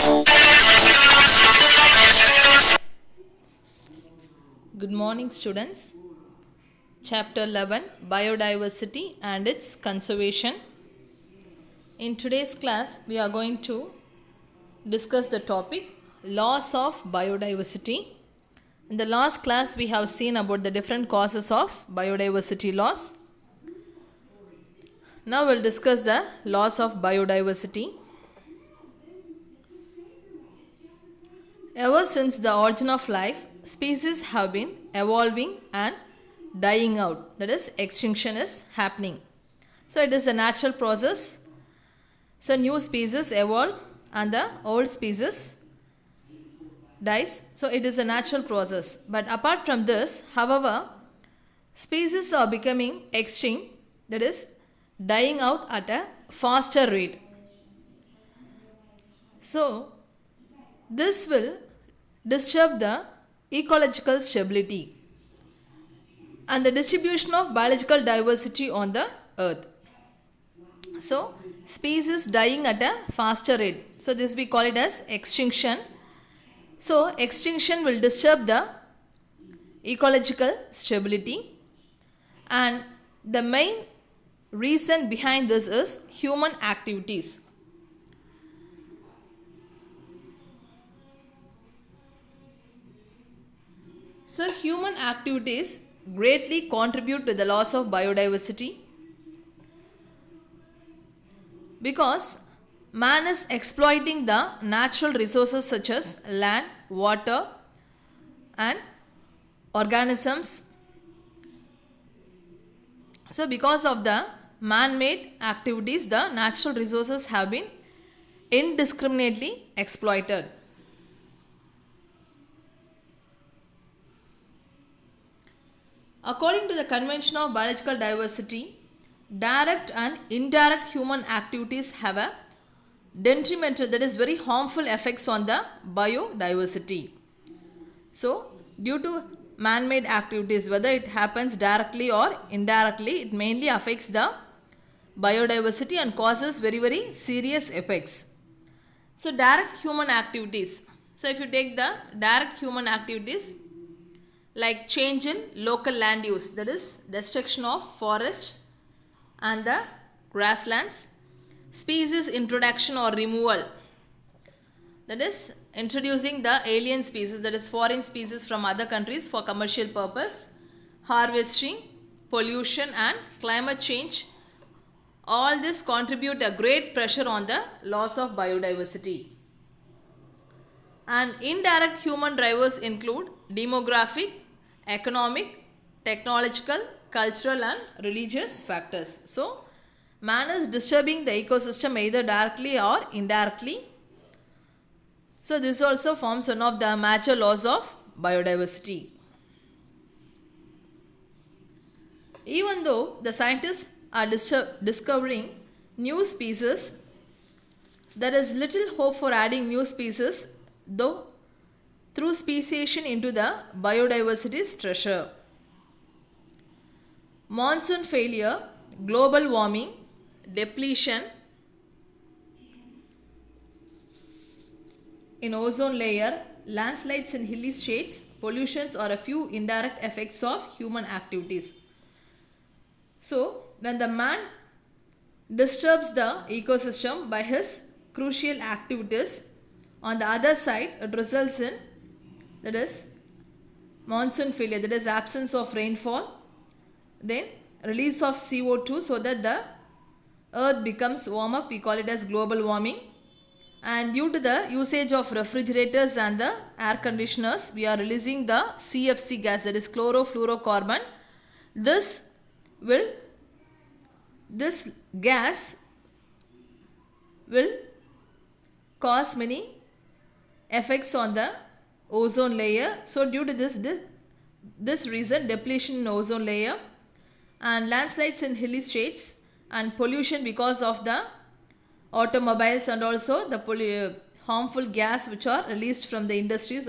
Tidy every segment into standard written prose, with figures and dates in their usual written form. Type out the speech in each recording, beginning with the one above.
Good morning, students. Chapter 11, Biodiversity and its Conservation. In today's class, we are going to discuss the topic Loss of Biodiversity. In the last class, we have seen about the different causes of biodiversity loss. Now we'll discuss the loss of biodiversity. Ever since the origin of life, species have been evolving and dying out. That is, extinction is happening. So it is a natural process. So new species evolve and the old species dies. So it is a natural process. But apart from this, however, species are becoming extinct. That is, dying out at a faster rate. So this will disturb the ecological stability and the distribution of biological diversity on the earth. So, species dying at a faster rate. So, this we call it as extinction. So, extinction will disturb the ecological stability, and the main reason behind this is human activities. So, human activities greatly contribute to the loss of biodiversity because man is exploiting the natural resources such as land, water, and organisms. So, because of the man-made activities, the natural resources have been indiscriminately exploited. According to the Convention of Biological Diversity, direct and indirect human activities have a detrimental, that is very harmful effects on the biodiversity. So, due to man-made activities, whether it happens directly or indirectly, it mainly affects the biodiversity and causes very serious effects. So, direct human activities. So, if you take the direct human activities, like change in local land use, that is destruction of forests and the grasslands, species introduction or removal, that is introducing the alien species, that is foreign species from other countries for commercial purpose, harvesting, pollution and climate change, all this contribute a great pressure on the loss of biodiversity. And indirect human drivers include demographic, economic, technological, cultural and religious factors. So, man is disturbing the ecosystem either directly or indirectly. So, this also forms one of the major laws of biodiversity. Even though the scientists are discovering new species, there is little hope for adding new species, though through speciation into the biodiversity's treasure. Monsoon failure, global warming, depletion in ozone layer, landslides in hilly states, pollutions are a few indirect effects of human activities. So, when the man disturbs the ecosystem by his crucial activities, on the other side, it results in, that is monsoon failure, that is absence of rainfall, then release of CO2 so that the earth becomes warm up, we call it as global warming, and due to the usage of refrigerators and the air conditioners, we are releasing the CFC gas, that is chlorofluorocarbon. This gas will cause many effects on the ozone layer. So due to this reason, depletion in ozone layer and landslides in hilly states and pollution because of the automobiles and also the harmful gas which are released from the industries,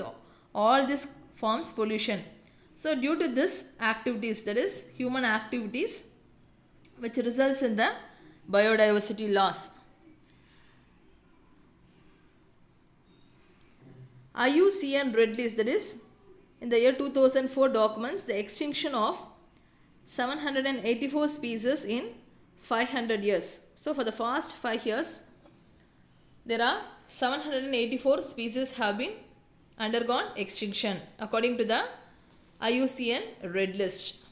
all this forms pollution. So due to this activities, that is human activities, which results in the biodiversity loss. IUCN Red List, that is in the year 2004 documents the extinction of 784 species in 500 years. So for the past 5 years there are 784 species have been undergone extinction according to the IUCN Red List.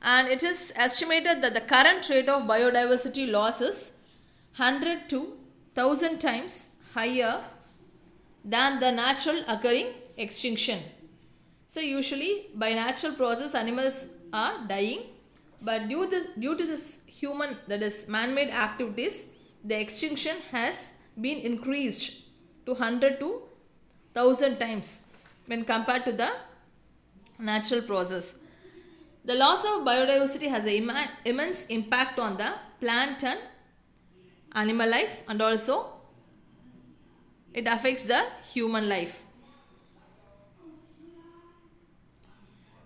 And it is estimated that the current rate of biodiversity loss is 100 to 1000 times higher than the natural occurring extinction. So usually by natural process animals are dying, but due to this human, that is man-made activities, the extinction has been increased to 100 to 1000 times when compared to the natural process. The loss of biodiversity has an immense impact on the plant and animal life, and also it affects the human life.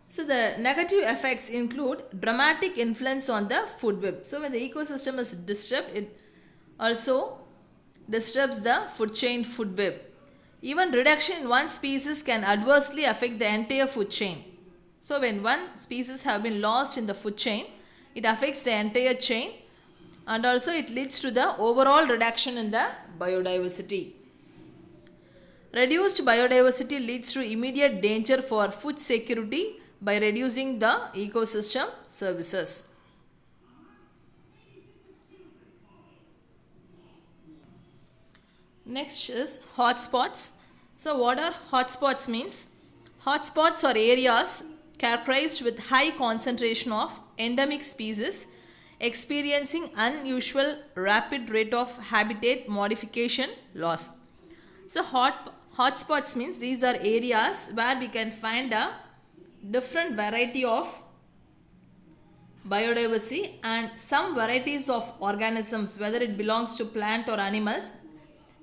So the negative effects include dramatic influence on the food web. So when the ecosystem is disturbed, it also disturbs the food chain, food web. Even reduction in one species can adversely affect the entire food chain. So when one species have been lost in the food chain, it affects the entire chain, and also it leads to the overall reduction in the biodiversity. Reduced biodiversity leads to immediate danger for food security by reducing the ecosystem services. Next is hotspots. So what are hotspots means? Hotspots are areas characterized with high concentration of endemic species experiencing unusual rapid rate of habitat modification loss. So hotspots means these are areas where we can find a different variety of biodiversity and some varieties of organisms, whether it belongs to plant or animals,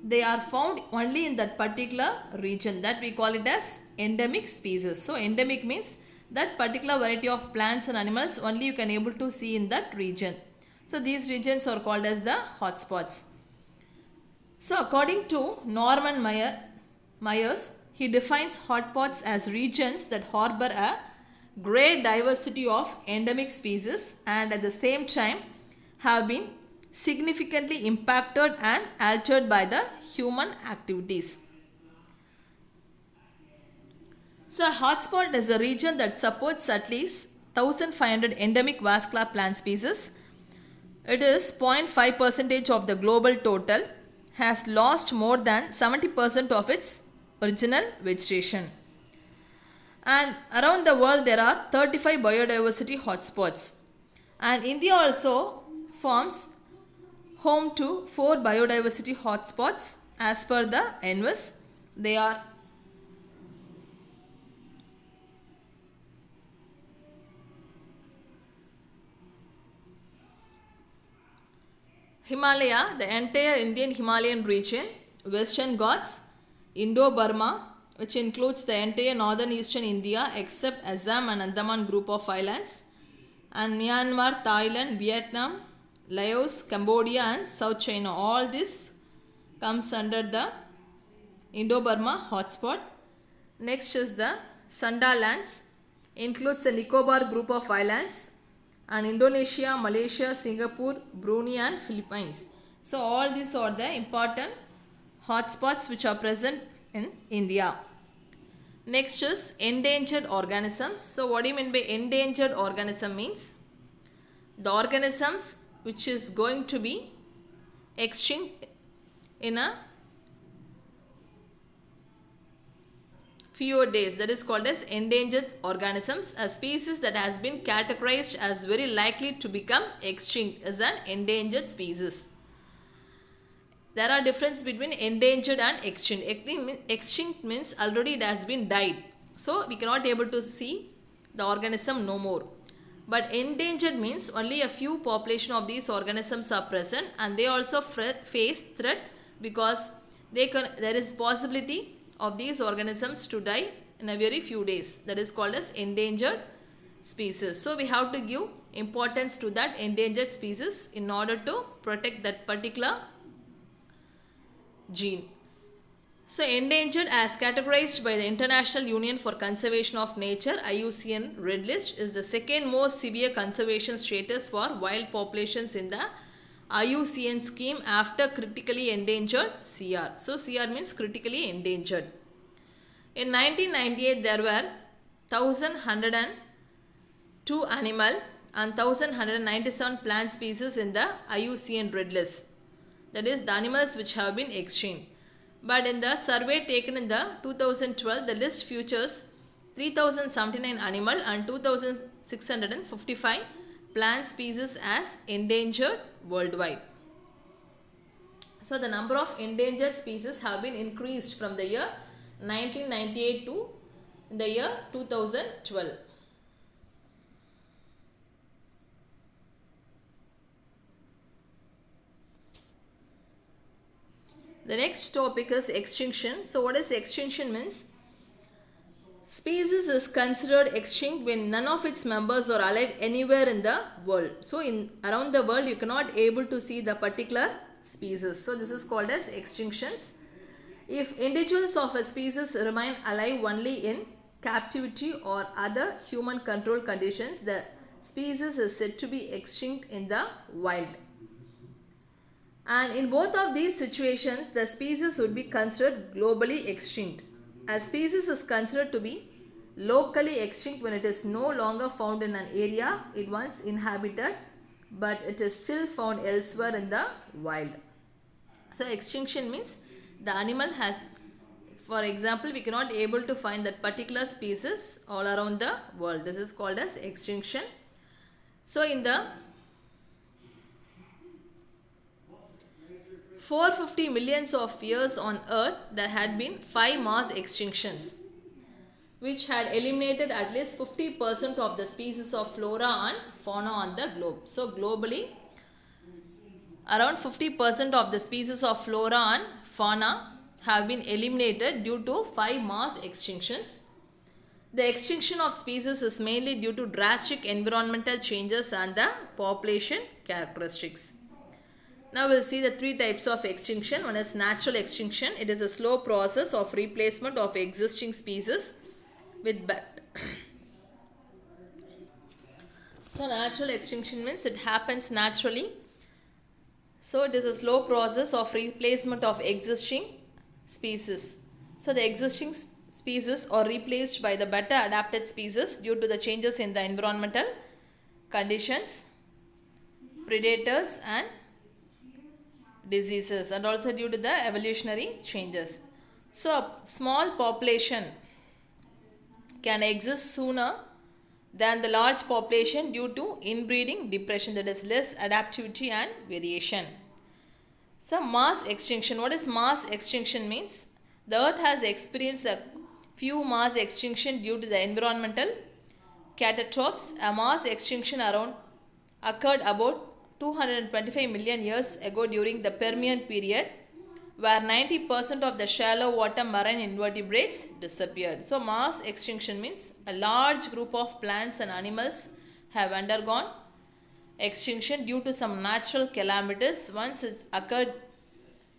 they are found only in that particular region, that we call it as endemic species. So endemic means that particular variety of plants and animals only you can able to see in that region. So these regions are called as the hotspots. So according to Norman Myers, he defines hotspots as regions that harbor a great diversity of endemic species and at the same time have been significantly impacted and altered by the human activities. So a hotspot is a region that supports at least 1500 endemic vascular plant species. It is 0.5% of the global total, has lost more than 70% of its original vegetation. And around the world there are 35 biodiversity hotspots. And India also forms home to 4 biodiversity hotspots as per the UNWIS. They are Himalaya, the entire Indian Himalayan region, Western Ghats, Indo-Burma, which includes the entire northern eastern India except Assam and Andaman group of islands, and Myanmar, Thailand, Vietnam, Laos, Cambodia and South China. All this comes under the Indo-Burma hotspot. Next is the Sunda lands, includes the Nicobar group of islands, and Indonesia, Malaysia, Singapore, Brunei and Philippines. So all these are the important hotspots which are present in India. Next is endangered organisms. So what do you mean by endangered organism means? The organisms which is going to be extinct in a fewer days, that is called as endangered organisms. A species that has been categorized as very likely to become extinct is an endangered species. There are differences between endangered and extinct. Extinct means already it has been died, so we cannot able to see the organism no more. But endangered means only a few population of these organisms are present and they also face threat because there is possibility of these organisms to die in a very few days. That is called as endangered species. So we have to give importance to that endangered species in order to protect that particular gene. So endangered as categorized by the International Union for Conservation of Nature IUCN Red List is the second most severe conservation status for wild populations in the IUCN scheme after critically endangered CR. So CR means critically endangered. In 1998 there were 1102 animal and 1197 plant species in the IUCN Red List. That is the animals which have been extinct. But in the survey taken in the 2012, the list features 3079 animal and 2655 plant species as endangered worldwide. So the number of endangered species have been increased from the year 1998 to the year 2012. The next topic is extinction. So what is extinction means? Species is considered extinct when none of its members are alive anywhere in the world. So around the world you cannot able to see the particular species. So this is called as extinctions. If individuals of a species remain alive only in captivity or other human control conditions, the species is said to be extinct in the wild. And in both of these situations, the species would be considered globally extinct. A species is considered to be locally extinct when it is no longer found in an area it once inhabited, but it is still found elsewhere in the wild. So extinction means the animal has, for example, we cannot able to find that particular species all around the world. This is called as extinction. So in the 450 millions of years on earth, there had been 5 mass extinctions which had eliminated at least 50% of the species of flora and fauna on the globe. So globally, around 50% of the species of flora and fauna have been eliminated due to 5 mass extinctions. The extinction of species is mainly due to drastic environmental changes and the population characteristics. Now we'll see the 3 types of extinction. One is natural extinction. It is a slow process of replacement of existing species with So natural extinction means it happens naturally. So it is a slow process of replacement of existing species. So the existing species are replaced by the better adapted species due to the changes in the environmental conditions, predators and diseases, and also due to the evolutionary changes. So a small population can exist sooner than the large population due to inbreeding, depression, that is less adaptivity and variation. So mass extinction. What is mass extinction means? The earth has experienced a few mass extinction due to the environmental catastrophes. A mass extinction occurred about 225 million years ago during the Permian period, where 90% of the shallow water marine invertebrates disappeared. So mass extinction means a large group of plants and animals have undergone extinction due to some natural calamities. Once it occurred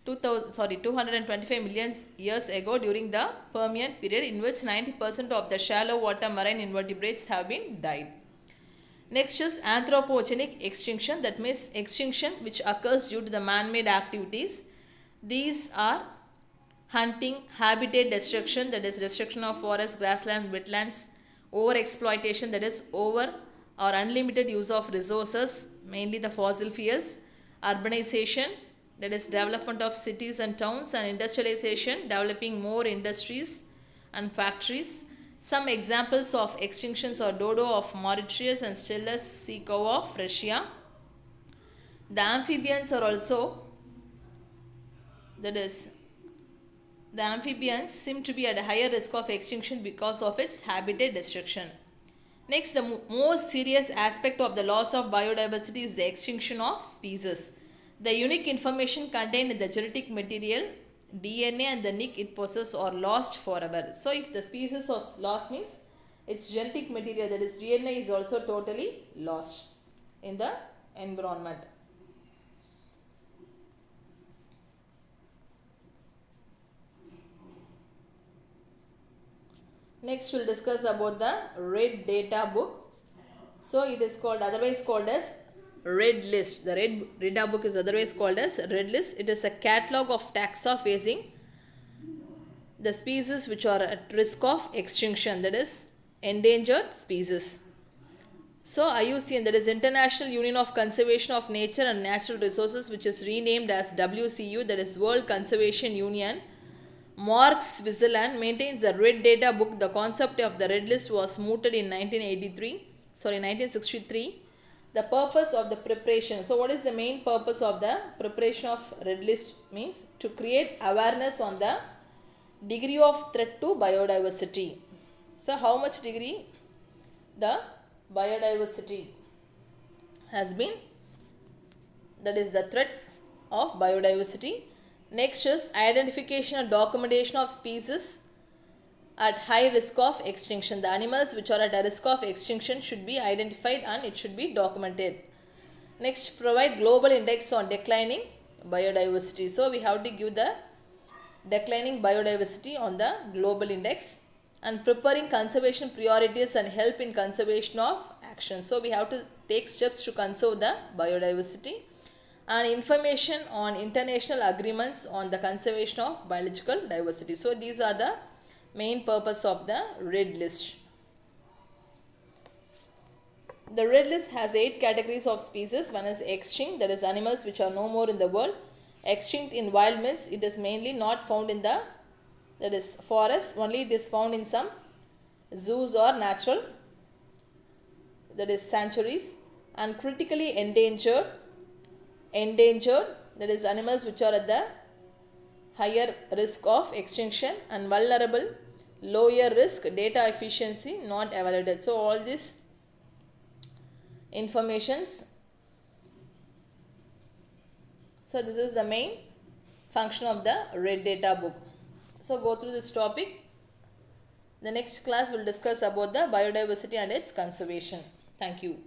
225 million years ago during the Permian period, in which 90% of the shallow water marine invertebrates have been died. Next is anthropogenic extinction, that means extinction which occurs due to the man-made activities. These are hunting, habitat destruction, that is destruction of forest, grassland, wetlands, over-exploitation, that is over or unlimited use of resources, mainly the fossil fuels, urbanization, that is development of cities and towns, and industrialization, developing more industries and factories. Some examples of extinctions are dodo of Mauritius and Stelis sea cow of Russia. The amphibians are also, that is, the amphibians seem to be at a higher risk of extinction because of its habitat destruction. Next, the most serious aspect of the loss of biodiversity is the extinction of species. The unique information contained in the genetic material, DNA, and the nick it possesses are lost forever. So if the species was lost means its genetic material, that is DNA, is also totally lost in the environment. Next we'll discuss about the red data book. So it is called, otherwise called as red list. The red data book is otherwise called as red list. It is a catalog of taxa facing the species which are at risk of extinction, that is endangered species. So IUCN, that is International Union of Conservation of Nature and Natural Resources, which is renamed as WCU, that is World Conservation Union, Marks Switzerland, maintains the red data book. The concept of the red list was mooted in 1963. The purpose of the preparation. So what is the main purpose of the preparation of red list? Means to create awareness on the degree of threat to biodiversity. So how much degree the biodiversity has been, that is the threat of biodiversity. Next is identification and documentation of species at high risk of extinction. The animals which are at a risk of extinction should be identified and it should be documented. Next, provide global index on declining biodiversity. So we have to give the declining biodiversity on the global index, and preparing conservation priorities and help in conservation of action. So we have to take steps to conserve the biodiversity, and information on international agreements on the conservation of biological diversity. So these are the main purpose of the red list. The red list has 8 categories of species. One is extinct, that is animals which are no more in the world. Extinct in wild means it is mainly not found in the, that is forest, only it is found in some zoos or natural, that is sanctuaries. And critically endangered, that is animals which are at the higher risk of extinction. And vulnerable, lower risk, data efficiency not evaluated. So all these informations. So this is the main function of the red data book. So go through this topic. The next class will discuss about the biodiversity and its conservation. Thank you.